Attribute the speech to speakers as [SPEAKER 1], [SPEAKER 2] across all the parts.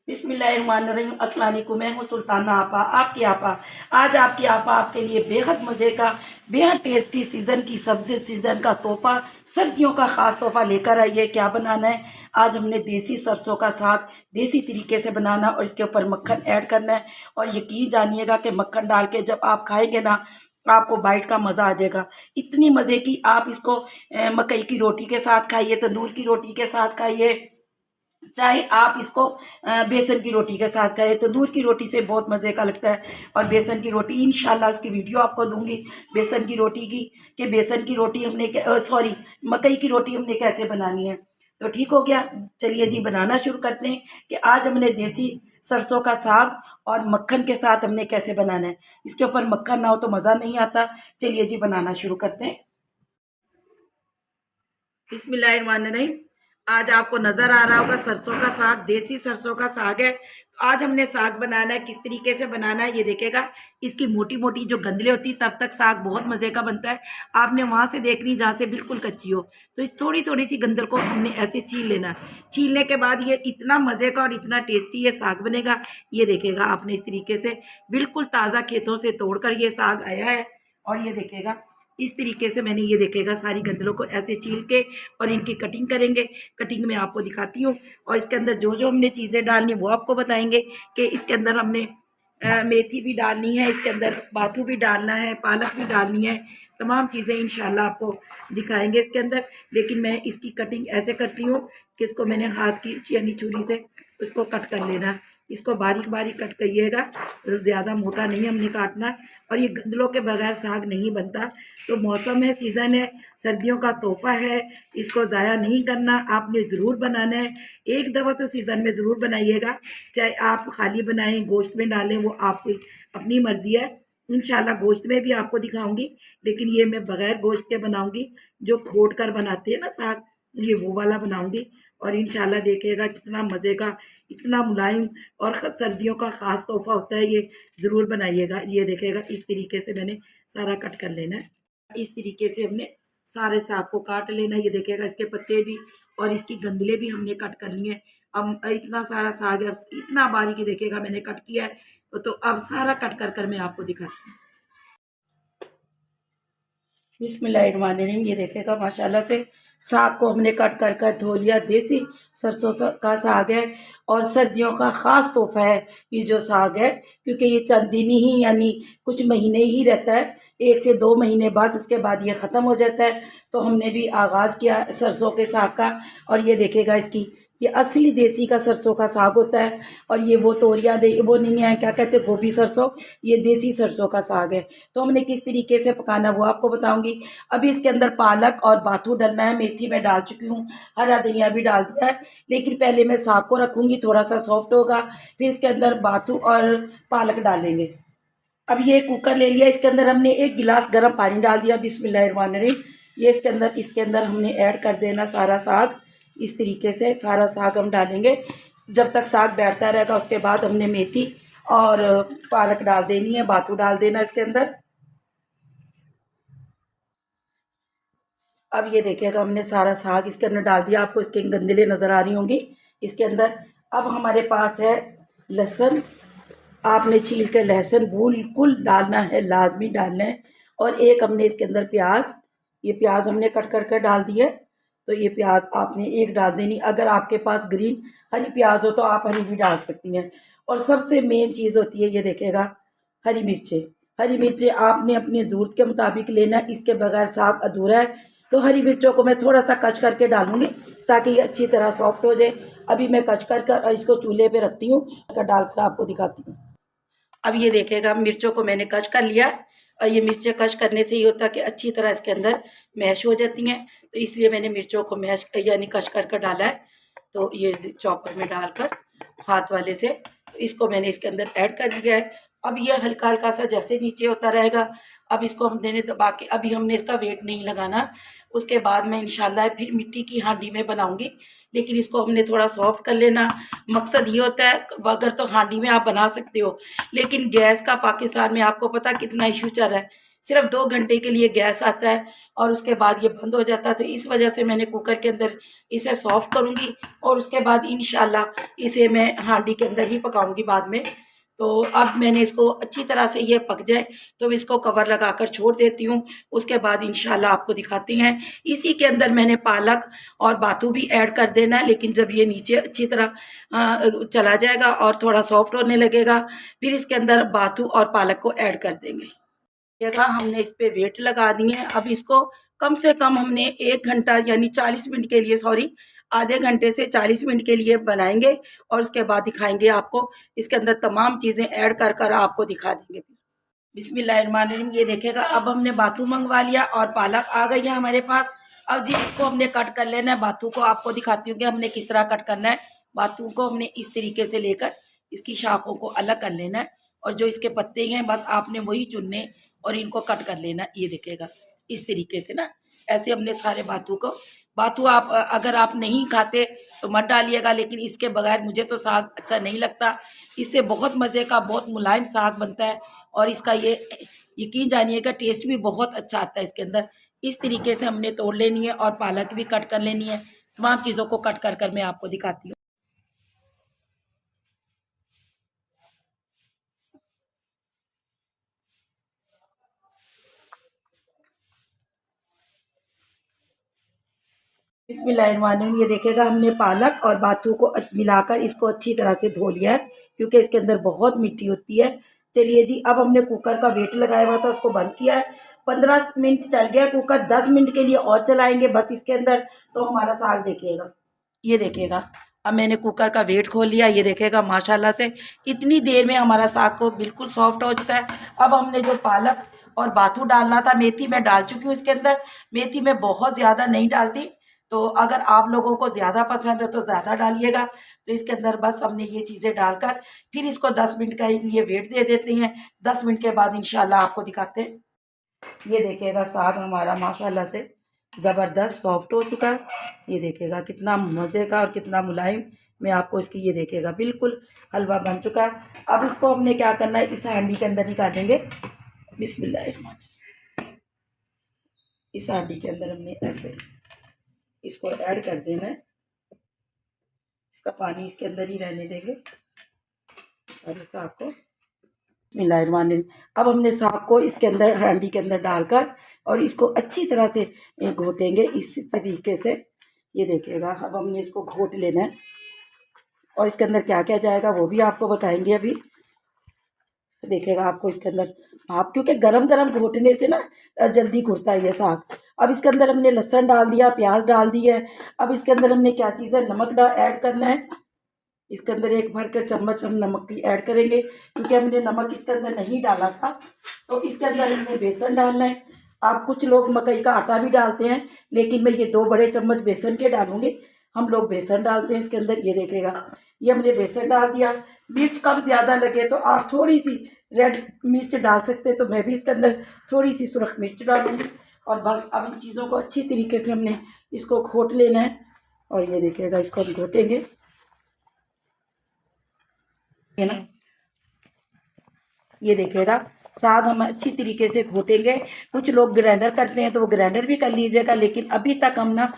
[SPEAKER 1] बिस्मिल्लाहिर्रहमानिर्रहीम। अस्सलाम वालेकुम। मैं हूँ सुल्ताना आपा, आपकी आपा। आज आपकी आपा आपके लिए बेहद मज़े का, बेहद टेस्टी सीज़न की सब्ज़ी, सीज़न का तोहफ़ा, सर्दियों का ख़ास तोहफ़ा लेकर आई है। क्या बनाना है? आज हमने देसी सरसों का साग देसी तरीके से बनाना और इसके ऊपर मक्खन ऐड करना है। और यकीन जानिएगा कि मक्खन डाल के जब आप खाएंगे ना, आपको बाइट का मज़ा आ जाएगा। इतनी मज़े की आप इसको मकई की रोटी के साथ खाइए, तंदूर की रोटी के साथ खाइए, चाहे आप इसको बेसन की रोटी के साथ खाएं। तंदूर की रोटी से बहुत मज़े का लगता है। और बेसन की रोटी इंशाल्लाह उसकी वीडियो आपको दूंगी, बेसन की रोटी की, कि बेसन की रोटी हमने सॉरी, मकई की रोटी हमने कैसे बनानी है। तो ठीक हो गया, चलिए जी बनाना शुरू करते हैं कि आज हमने देसी सरसों का साग और मक्खन के साथ हमने कैसे बनाना है। इसके ऊपर मक्खन ना हो तो मज़ा नहीं आता। चलिए जी बनाना शुरू करते हैं। बिस्मिल्लाहिर्रहमानिर्रहीम। आज आपको नज़र आ रहा होगा सरसों का साग, देसी सरसों का साग है। तो आज हमने साग बनाना है, किस तरीके से बनाना है ये देखेगा। इसकी मोटी मोटी जो गंदलें होती है तब तक साग बहुत मज़े का बनता है। आपने वहाँ से देखनी जहाँ से बिल्कुल कच्ची हो, तो इस थोड़ी थोड़ी सी गंदल को हमने ऐसे छील लेना है। छीलने के बाद ये इतना मज़े का और इतना टेस्टी ये साग बनेगा। ये देखेगा आपने इस तरीके से बिल्कुल ताज़ा खेतों से तोड़ कर ये साग आया है। और ये देखेगा इस तरीके से मैंने ये देखेगा सारी गंदलों को ऐसे छील के और इनकी कटिंग करेंगे। कटिंग में आपको दिखाती हूँ और इसके अंदर जो जो हमने चीज़ें डालनी वो आपको बताएंगे कि इसके अंदर हमने मेथी भी डालनी है, इसके अंदर बाथू भी डालना है, पालक भी डालनी है। तमाम चीज़ें इंशाल्लाह आपको दिखाएंगे इसके अंदर। लेकिन मैं इसकी कटिंग ऐसे करती हूँ कि इसको मैंने हाथ की यानी छुरी से उसको कट कर लेना है। इसको बारीक बारीक कट करिएगा, ज़्यादा मोटा नहीं हमने काटना। और ये गंदलों के बगैर साग नहीं बनता। तो मौसम है, सीज़न है, सर्दियों का तोहफ़ा है, इसको ज़ाया नहीं करना, आपने ज़रूर बनाना है। एक दफ़ा तो सीज़न में ज़रूर बनाइएगा, चाहे आप खाली बनाएं गोश्त में डालें, वो आपकी अपनी मर्ज़ी है। इंशाल्लाह गोश्त में भी आपको दिखाऊंगी, लेकिन ये मैं बग़ैर गोश्त के बनाऊंगी, जो खोद कर बनाते हैं ना साग, ये वो वाला बनाऊंगी। और इंशाल्लाह देखिएगा कितना मज़े का, इतना मुलायम और सर्दियों का ख़ास तोहफ़ा होता है ये। ज़रूर बनाइएगा। ये देखिएगा इस तरीके से मैंने सारा कट कर लेना है। इस तरीके से हमने सारे साग को काट लेना। ये देखिएगा इसके पत्ते भी और इसकी गंदलें भी हमने कट कर ली हैं। अब इतना सारा साग है, अब इतना बारीकी देखिएगा मैंने कट किया है। तो अब सारा कट कर कर मैं आपको दिखाती हूँ। बिस्मिल्लाहिर्रहमानिर्रहीम। ये देखेगा माशाल्लाह से साग को हमने कट कर कर धो लिया। देसी सरसों का साग है और सर्दियों का ख़ास तोहफ़ा है ये जो साग है, क्योंकि ये चंद दिन ही यानी कुछ महीने ही रहता है, 1 से 2 महीने बस, उसके बाद ये ख़त्म हो जाता है। तो हमने भी आगाज़ किया सरसों के साग का। और ये देखेगा इसकी, ये असली देसी का सरसों का साग होता है। और ये वो तोरिया वो नहीं है, क्या कहते हैं, गोभी सरसों, ये देसी सरसों का साग है। तो हमने किस तरीके से पकाना वो आपको बताऊंगी। अभी इसके अंदर पालक और बाथू डलना है, मेथी मैं डाल चुकी हूँ, हरा धनिया भी डाल दिया है। लेकिन पहले मैं साग को रखूँगी, थोड़ा सा सॉफ्ट होगा, फिर इसके अंदर बाथू और पालक डालेंगे। अब ये कुकर ले लिया, इसके अंदर हमने 1 गिलास गर्म पानी डाल दिया। बिस्मिल्लाहिर्रहमानिर्रहीम। ये इसके अंदर हमने ऐड कर देना सारा साग। इस तरीके से सारा साग हम डालेंगे। जब तक साग बैठता रहेगा उसके बाद हमने मेथी और पालक डाल देनी है, बाथू डाल देना इसके अंदर। अब ये देखिएगा हमने सारा साग इसके अंदर डाल दिया, आपको इसके गंदलें नज़र आ रही होंगी इसके अंदर। अब हमारे पास है लहसुन, आपने छील के लहसुन बिल्कुल डालना है, लाजमी डालना है। और एक हमने इसके अंदर प्याज, ये प्याज हमने कट कर कर डाल दिया। तो ये प्याज आपने एक डाल देनी। अगर आपके पास ग्रीन हरी प्याज हो तो आप हरी भी डाल सकती हैं। और सबसे मेन चीज़ होती है, ये देखेगा, हरी मिर्चें। हरी मिर्चें आपने अपनी ज़रूरत के मुताबिक लेना, इसके बगैर साग अधूरा है। तो हरी मिर्चों को मैं थोड़ा सा कच करके डालूंगी ताकि ये अच्छी तरह सॉफ्ट हो जाए। अभी मैं कच कर कर और इसको चूल्हे पे रखती हूँ, डालकर आपको दिखाती हूँ। अब ये देखेगा मिर्चों को मैंने कच कर लिया। और ये मिर्चें कच करने से ये होता है कि अच्छी तरह इसके अंदर मैश हो जाती हैं। तो इसलिए मैंने मिर्चों को मैश यानी कच कर कर डाला है। तो ये चॉपर में डालकर हाथ वाले से इसको मैंने इसके अंदर ऐड कर दिया है। अब ये हल्का हल्का सा जैसे नीचे होता रहेगा। अब इसको हम देने दबा के, अभी हमने इसका वेट नहीं लगाना। उसके बाद मैं इंशाल्लाह फिर मिट्टी की हांडी में बनाऊंगी, लेकिन इसको हमने थोड़ा सॉफ्ट कर लेना। मकसद ये होता है, अगर तो हांडी में आप बना सकते हो, लेकिन गैस का पाकिस्तान में आपको पता कितना इशू चल रहा है। सिर्फ 2 घंटे के लिए गैस आता है और उसके बाद ये बंद हो जाता है। तो इस वजह से मैंने कुकर के अंदर इसे सॉफ्ट करूँगी और उसके बाद इंशाल्लाह इसे मैं हांडी के अंदर ही पकाऊँगी बाद में। तो अब मैंने इसको अच्छी तरह से ये पक जाए तो मैं इसको कवर लगाकर छोड़ देती हूँ। उसके बाद इंशाल्लाह आपको दिखाती हैं। इसी के अंदर मैंने पालक और बाथू भी ऐड कर देना है, लेकिन जब ये नीचे अच्छी तरह चला जाएगा और थोड़ा सॉफ्ट होने लगेगा फिर इसके अंदर बाथू और पालक को ऐड कर देंगे। देखा हमने इस पे वेट लगा दिए हैं। अब इसको कम से कम हमने 1 घंटा यानी 40 मिनट के लिए, सॉरी, आधे घंटे से 40 मिनट के लिए बनाएंगे और उसके बाद दिखाएंगे आपको। इसके अंदर तमाम चीज़ें ऐड कर कर आपको दिखा देंगे। बिस्मिल्लाहिर्रहमानिर्रहीम। ये देखेगा अब हमने बाथू मंगवा लिया और पालक आ गई है हमारे पास। अब जी इसको हमने कट कर लेना है। बाथू को आपको दिखाती हूँ कि हमने किस तरह कट करना है। बाथू को हमने इस तरीके से लेकर इसकी शाखों को अलग कर लेना है और जो इसके पत्ते हैं बस आपने वही चुनने और इनको कट कर लेना। ये देखेगा इस तरीके से ना, ऐसे हमने सारे बाथू को। बाथू आप अगर आप नहीं खाते तो मत डालिएगा, लेकिन इसके बगैर मुझे तो साग अच्छा नहीं लगता। इससे बहुत मज़े का, बहुत मुलायम साग बनता है और इसका ये यकीन जानिएगा टेस्ट भी बहुत अच्छा आता है इसके अंदर। इस तरीके से हमने तोड़ लेनी है और पालक भी कट कर लेनी है। तमाम चीज़ों को कट कर कर मैं आपको दिखाती हूँ। बिस्मिल्लाहिर्रहमानिर्रहीम। ये देखेगा हमने पालक और बाथू को मिलाकर इसको अच्छी तरह से धो लिया है क्योंकि इसके अंदर बहुत मिट्टी होती है। चलिए जी, अब हमने कुकर का वेट लगाया हुआ था उसको बंद किया है। 15 मिनट चल गया कुकर, 10 मिनट के लिए और चलाएंगे बस इसके अंदर, तो हमारा साग देखिएगा। ये देखिएगा अब मैंने कुकर का वेट खोल लिया। ये देखेगा माशाल्लाह से इतनी देर में हमारा साग को बिल्कुल सॉफ्ट हो चुका है। अब हमने जो पालक और बाथू डालना था, मेथी मैं डाल चुकी हूँ इसके अंदर। मेथी मैं बहुत ज़्यादा नहीं डालती, तो अगर आप लोगों को ज़्यादा पसंद है तो ज़्यादा डालिएगा। तो इसके अंदर बस हमने ये चीज़ें डालकर फिर इसको 10 मिनट के लिए वेट दे देते हैं। 10 मिनट के बाद इंशाल्लाह आपको दिखाते हैं। ये देखिएगा साग हमारा माशाल्लाह से ज़बरदस्त सॉफ्ट हो चुका है। ये देखिएगा कितना मज़े का और कितना मुलायम। मैं आपको इसकी, ये देखिएगा बिल्कुल हलवा बन चुका है। अब इसको हमने क्या करना है, इस हांडी के अंदर निकालेंगे। बिस्मिल्लाहिर्रहमानिर्रहीम। इस हांडी के अंदर हमने ऐसे इसको ऐड कर देना है। इसका पानी इसके अंदर ही रहने देंगे और साग को बिस्मिल्लाहिर्रहमानिर्रहीम। अब हमने साग को इसके अंदर, हांडी के अंदर डालकर और इसको अच्छी तरह से घोटेंगे इस तरीके से। ये देखिएगा अब हमने इसको घोट लेना है और इसके अंदर क्या क्या जाएगा वो भी आपको बताएंगे अभी। देखिएगा आपको इसके अंदर भाप, क्योंकि गरम गरम घोटने से ना जल्दी घुलता है ये साग। अब इसके अंदर हमने लहसुन डाल दिया, प्याज डाल दी है। अब इसके अंदर हमने क्या चीज़ है, नमक ऐड करना है। इसके अंदर 1 भरकर चम्मच हम नमक की ऐड करेंगे क्योंकि हमने नमक इसके अंदर नहीं डाला था। तो इसके अंदर हमने बेसन डालना है। आप कुछ लोग मकई का आटा भी डालते हैं, लेकिन मैं ये 2 बड़े चम्मच बेसन के डालूंगी। हम लोग बेसन डालते हैं इसके अंदर। ये देखेगा ये हमने बेसन डाल दिया। मिर्च कम ज़्यादा लगे तो आप थोड़ी सी रेड मिर्च डाल सकते हैं, तो मैं भी इसके अंदर थोड़ी सी सुरख मिर्च डालूंगी। और बस अब इन चीज़ों को अच्छी तरीके से हमने इसको घोट लेना है और ये देखिएगा इसको हम घोटेंगे, है ना। ये देखिएगा साग हम अच्छी तरीके से घोटेंगे। कुछ लोग ग्राइंडर करते हैं तो वो ग्राइंडर भी कर लीजिएगा, लेकिन अभी तक हम ना,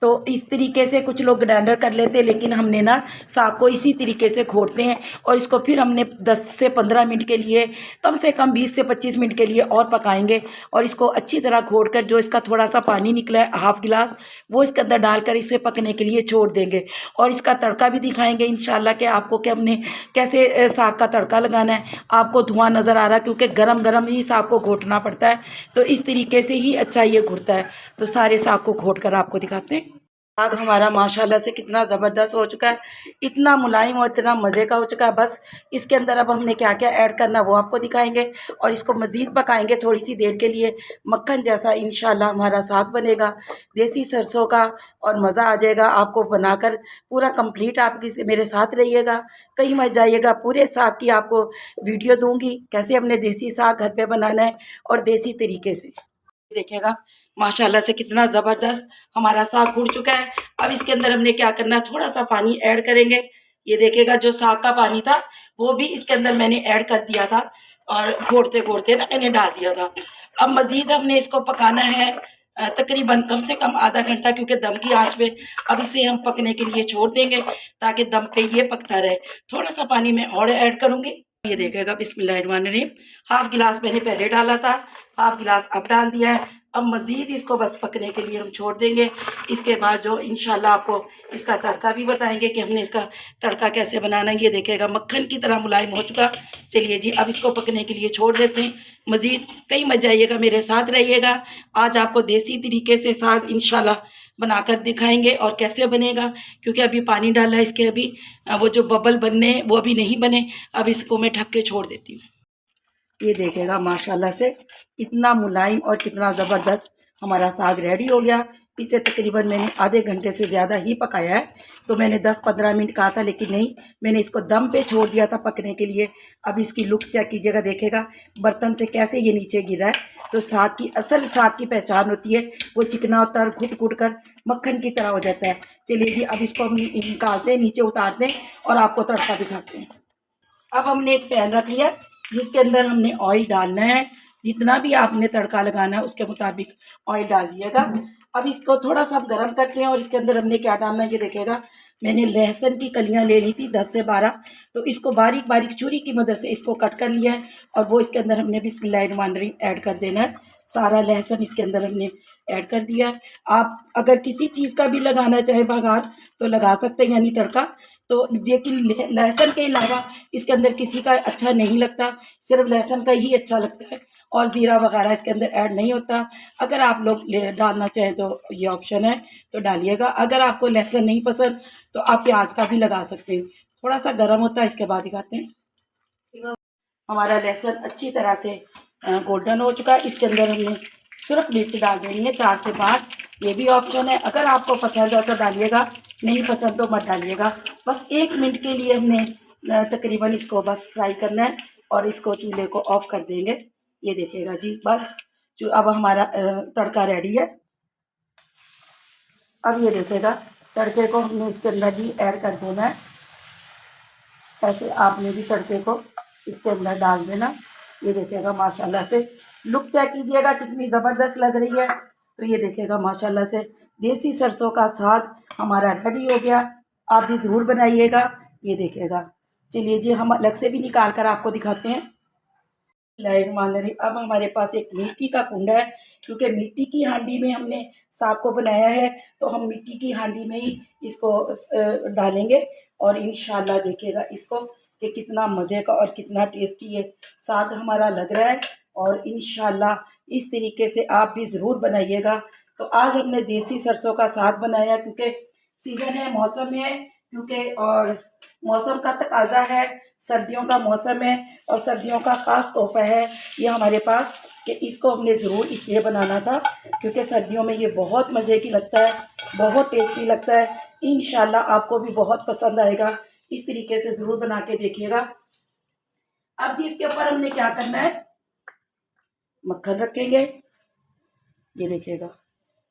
[SPEAKER 1] तो इस तरीके से कुछ लोग ग्राइंडर कर लेते हैं, लेकिन हमने ना साग को इसी तरीके से घोटते हैं और इसको फिर हमने 10 से 15 मिनट के लिए, कम से कम 20 से 25 मिनट के लिए और पकाएंगे। और इसको अच्छी तरह घोट कर जो इसका थोड़ा सा पानी निकला है, हाफ गिलास, वो इसके अंदर डालकर इसे पकने के लिए छोड़ देंगे। और इसका तड़का भी दिखाएंगे इंशाल्लाह कि आपको कि हमने कैसे साग का तड़का लगाना है। आपको धुआं नज़र आ रहा है क्योंकि गरम गरम ही साग को घोटना पड़ता है, तो इस तरीके से ही अच्छा ये घुटता है। तो सारे साग को घोट कर आपको दिखाते हैं। साग हमारा माशाल्लाह से कितना ज़बरदस्त हो चुका है, इतना मुलायम और इतना मज़े का हो चुका है। बस इसके अंदर अब हमने क्या क्या ऐड करना है वो आपको दिखाएंगे और इसको मज़ीद पकाएंगे थोड़ी सी देर के लिए। मक्खन जैसा इंशाल्लाह हमारा साग बनेगा, देसी सरसों का, और मज़ा आ जाएगा आपको बनाकर। पूरा कंप्लीट आप किसी मेरे साथ रहिएगा, कहीं मत जाइएगा। पूरे साग की आपको वीडियो दूँगी कैसे हमने देसी साग घर पर बनाना है और देसी तरीके से। देखिएगा माशाल्लाह से कितना ज़बरदस्त हमारा साग घुल चुका है। अब इसके अंदर हमने क्या करना है, थोड़ा सा पानी ऐड करेंगे। ये देखिएगा जो साग का पानी था वो भी इसके अंदर मैंने ऐड कर दिया था। और घोटते घोटते ना मैंने डाल दिया था। अब मज़ीद हमने इसको पकाना है तकरीबन कम से कम आधा घंटा, क्योंकि दम की आंच पे अब इसे हम पकने के लिए छोड़ देंगे ताकि दम पे ये पकता रहे। थोड़ा सा पानी मैं और ऐड करूँगी। ये देखिएगा, बिस्मिल्लाहिर्रहमानिर्रहीम। हाफ गिलास मैंने पहले डाला था, हाफ गिलास अब डाल दिया है। अब मज़ीद इसको बस पकने के लिए हम छोड़ देंगे। इसके बाद जो इंशाल्लाह आपको इसका तड़का भी बताएंगे कि हमने इसका तड़का कैसे बनाना है। ये देखिएगा मक्खन की तरह मुलायम हो चुका। चलिए जी, अब इसको पकने के लिए छोड़ देते हैं। मज़ीद कहीं मत जाइएगा, मेरे साथ रहिएगा। आज आपको देसी तरीके से साग इंशाल्लाह बनाकर दिखाएंगे और कैसे बनेगा, क्योंकि अभी पानी डाला है इसके, अभी वो जो बबल बनने वो अभी नहीं बने। अब इसको मैं ढक के छोड़ देती हूँ। ये देखिएगा माशाल्लाह से कितना मुलायम और कितना ज़बरदस्त हमारा साग रेडी हो गया। इसे तकरीबन मैंने आधे घंटे से ज़्यादा ही पकाया है। तो मैंने 10-15 मिनट कहा था, लेकिन नहीं, मैंने इसको दम पे छोड़ दिया था पकने के लिए। अब इसकी लुक चेक कीजिएगा, देखेगा बर्तन से कैसे ये नीचे गिरा है। तो साग की असल साग की पहचान होती है, वो चिकना होता है और घुट घुट कर मक्खन की तरह हो जाता है। चलिए जी, अब इसको हम निकालते हैं, नीचे उतारते हैं और आपको तड़का दिखाते हैं। अब हमने एक पैन रख लिया जिसके अंदर हमने ऑयल डालना है। जितना भी आपने तड़का लगाना है उसके मुताबिक ऑयल डाल दिएगा। अब इसको थोड़ा सा गर्म करते हैं और इसके अंदर हमने क्या डालना है, ये देखिएगा। मैंने लहसुन की कलियां ले ली थी 10 से 12, तो इसको बारीक बारीक छुरी की मदद से इसको कट कर लिया है और वो इसके अंदर हमने बिस्मिल्लाहिर्रहमानिर्रहीम ऐड कर देना है। सारा लहसुन इसके अंदर हमने ऐड कर दिया है। आप अगर किसी चीज़ का भी लगाना चाहे बघार तो लगा सकते हैं, यानी तड़का। तो लेकिन लहसुन के अलावा इसके अंदर किसी का अच्छा नहीं लगता, सिर्फ लहसुन का ही अच्छा लगता है और ज़ीरा वगैरह इसके अंदर ऐड नहीं होता। अगर आप लोग डालना चाहें तो ये ऑप्शन है, तो डालिएगा। अगर आपको लहसुन नहीं पसंद तो आप प्याज का भी लगा सकते हैं। थोड़ा सा गर्म होता है, इसके बाद दिखाते हैं। हमारा लहसुन अच्छी तरह से गोल्डन हो चुका है। इसके अंदर हमने सुरख मिर्च डाल देनी है 4 से 5, ये भी ऑप्शन है। अगर आपको पसंद हो तो डालिएगा, नहीं पसंद तो मत डालिएगा। बस 1 मिनट के लिए हमने तकरीबन इसको बस फ्राई करना है और इसको चूल्हे को ऑफ कर देंगे। ये देखिएगा जी, बस जो अब हमारा तड़का रेडी है। अब ये देखिएगा तड़के को हमने इसके अंदर भी ऐड कर देना है। ऐसे आपने भी तड़के को इसके अंदर डाल देना। ये देखिएगा माशाल्लाह से लुक चेक कीजिएगा कितनी ज़बरदस्त लग रही है। तो ये देखिएगा माशाल्लाह से देसी सरसों का साग हमारा रेडी हो गया। आप भी ज़रूर बनाइएगा। ये देखिएगा। चलिए जी, हम अलग से भी निकाल कर आपको दिखाते हैं। अब हमारे पास एक मिट्टी का कुंडा है, क्योंकि मिट्टी की हांडी में हमने साग को बनाया है, तो हम मिट्टी की हांडी में ही इसको डालेंगे और इंशाल्लाह देखिएगा इसको कि कितना मज़े का और कितना टेस्टी ये साग हमारा लग रहा है। और इंशाल्लाह इस तरीके से आप भी ज़रूर बनाइएगा। तो आज हमने देसी सरसों का साग बनाया, क्योंकि सीज़न है, मौसम है, क्योंकि और मौसम का तकाजा है, सर्दियों का मौसम है और सर्दियों का ख़ास तोहफ़ा है ये हमारे पास, कि इसको हमने ज़रूर इसलिए बनाना था क्योंकि सर्दियों में ये बहुत मज़े की लगता है, बहुत टेस्टी लगता है। इंशाल्लाह आपको भी बहुत पसंद आएगा। इस तरीके से ज़रूर बना के देखिएगा। अब जी इसके ऊपर हमने क्या करना है, मक्खन रखेंगे। ये देखिएगा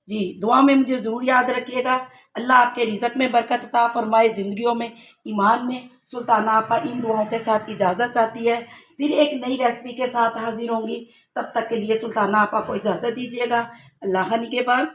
[SPEAKER 1] जी, दुआ में मुझे ज़रूर याद रखिएगा। अल्लाह आपके रिज़्क़ में बरकत अता फरमाए, ज़िंदगियों में, ईमान में। सुल्ताना आपा इन दुआओं के साथ इजाज़त चाहती है। फिर एक नई रेसिपी के साथ हाजिर होंगी। तब तक के लिए सुल्ताना आपा को इजाज़त दीजिएगा। अल्लाह निगहबान।